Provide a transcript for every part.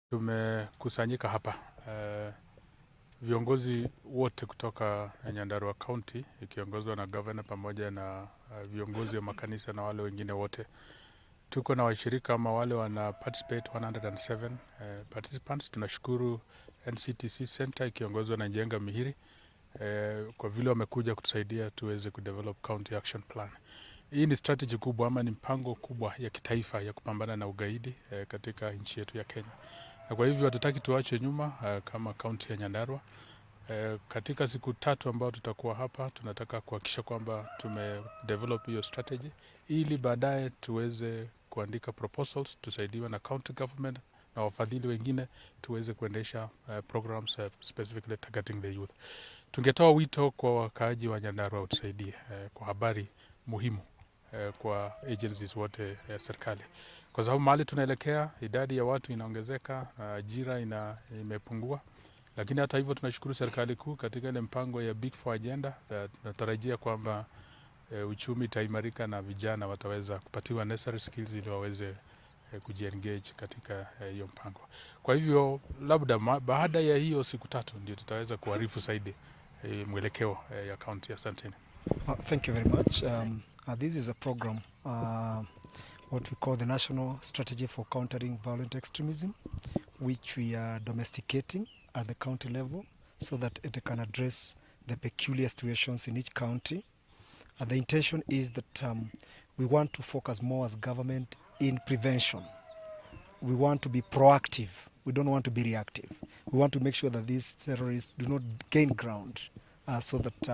Tumekusanyika hapa viongozi wote kutoka Nyandarua County ikiongozwa na governor pamoja na viongozi wa makanisa na wale wengine wote. Tuko na washirika ama wale wana participate 107 participants. Tunashukuru NCTC Center ikiongozwa na Njenga Mihiri kwa vile wamekuja kutusaidia tuweze kudevelop county action plan. Hii ni strategy kubwa ama ni mpango kubwa ya kitaifa ya kupambana na ugaidi katika nchi yetu ya Kenya. Na kwa hivyo hatutaki tuache nyuma kama kaunti ya Nyandarua. Katika siku 3 ambao tutakuwa hapa, tunataka kuhakikisha kwamba tumedevelop hiyo strategy ili baadaye tuweze kuandika proposals, tusaidiwe na county government na wafadhili wengine tuweze kuendesha programs specifically targeting the youth. Tungetoa wito kwa wakaaji wa Nyandarua utusaidie kwa habari muhimu kwa agencies wote serikali. Kwa sababu mahali tunaelekea idadi ya watu inaongezeka, ajira imepungua. Lakini hata hivyo tunashukuru serikali kuu katika ile mpango ya Big Four agenda. Tunatarajia kwamba uchumi itaimarika na vijana wataweza kupatiwa necessary skills ili waweze kujiengage katika hiyo mpango. Kwa hivyo labda baada ya hiyo siku 3 ndio tutaweza kuarifu zaidi mwelekeo ya county. Asanteni. Thank you very much. This is a program, what we call the National Strategy for Countering Violent Extremism, which we are domesticating at the county level so that it can address the peculiar situations in each county. The intention is that we want to focus more as government in prevention. We want to be proactive. We don't want to be reactive. We want to make sure that these terrorists do not gain ground so that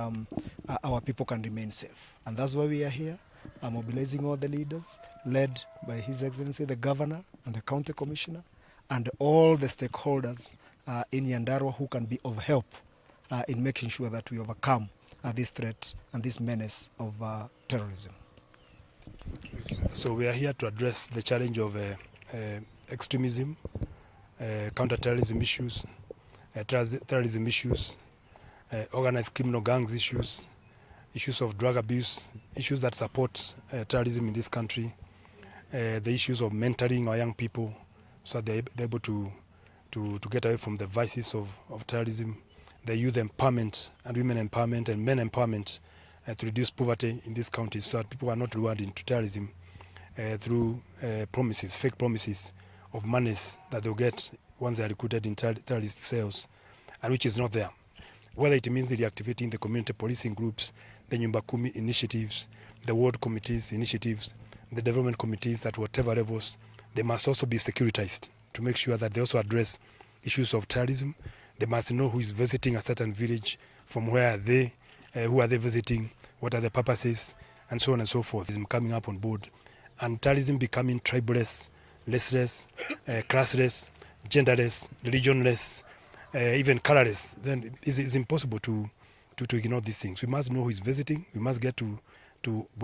our people can remain safe. And that's why we are here, mobilizing all the leaders, led by His Excellency the Governor and the County Commissioner, and all the stakeholders in Nyandarua who can be of help in making sure that we overcome this threat and this menace of terrorism. So we are here to address the challenge of extremism, counter-terrorism issues, terrorism issues, organized criminal gangs issues, issues of drug abuse, issues that support terrorism in this country, the issues of mentoring our young people so that they're able to get away from the vices of terrorism, the youth empowerment and women empowerment and men empowerment to reduce poverty in this country so that people are not lured into terrorism through promises, fake promises of monies that they'll get once they are recruited in terrorist cells, and which is not there. Whether it means reactivating the community policing groups, the Nyumba Kumi initiatives, the ward committees initiatives, the development committees at whatever levels, they must also be securitized to make sure that they also address issues of terrorism. They must know who is visiting a certain village, from where are they, who are they visiting, what are the purposes, and so on and so forth. Is coming up on board. And terrorism becoming tribalist, raceless, classless, genderless, religionless, even colorless, then it's impossible to ignore these things. We must know who is visiting. We must get to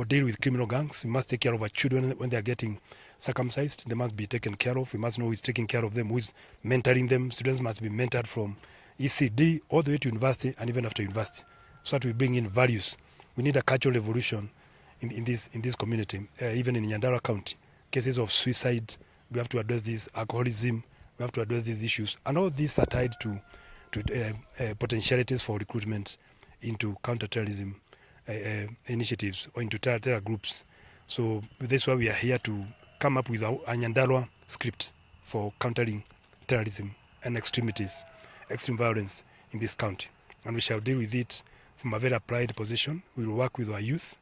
deal with criminal gangs. We must take care of our children when they are getting circumcised. They must be taken care of. We must know who is taking care of them, who is mentoring them. Students must be mentored from ECD all the way to university and even after university, so that we bring in values. We need a cultural revolution in this community, even in Nyandarua County. Cases of suicide, we have to address this, alcoholism, we have to address these issues. And all these are tied to potentialities for recruitment into counter-terrorism initiatives or into terror groups. So that's why we are here to come up with a Nyandarua script for countering terrorism and extremities, extreme violence in this county. And we shall deal with it from a very applied position. We will work with our youth,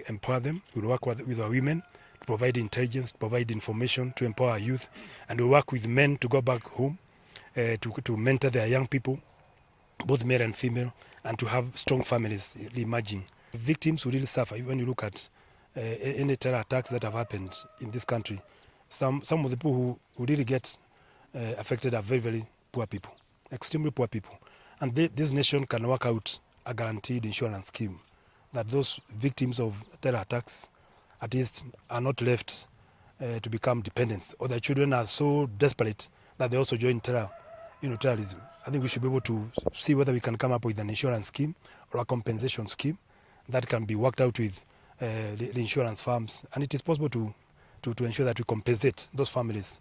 empower them. We will work with our women to provide intelligence, to provide information, to empower our youth. And we will work with men to go back home, to mentor their young people, both male and female, and to have strong families emerging. Victims who really suffer when you look at any terror attacks that have happened in this country. Some of the people who really get affected are very, very poor people, extremely poor people. And this nation can work out a guaranteed insurance scheme that those victims of terror attacks at least are not left to become dependents, or their children are so desperate that they also join terrorism. I think we should be able to see whether we can come up with an insurance scheme or a compensation scheme that can be worked out with the insurance firms, and it is possible to ensure that we compensate those families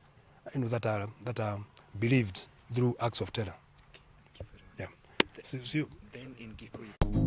that are believed through acts of terror. Yeah. Then in Kikuyu.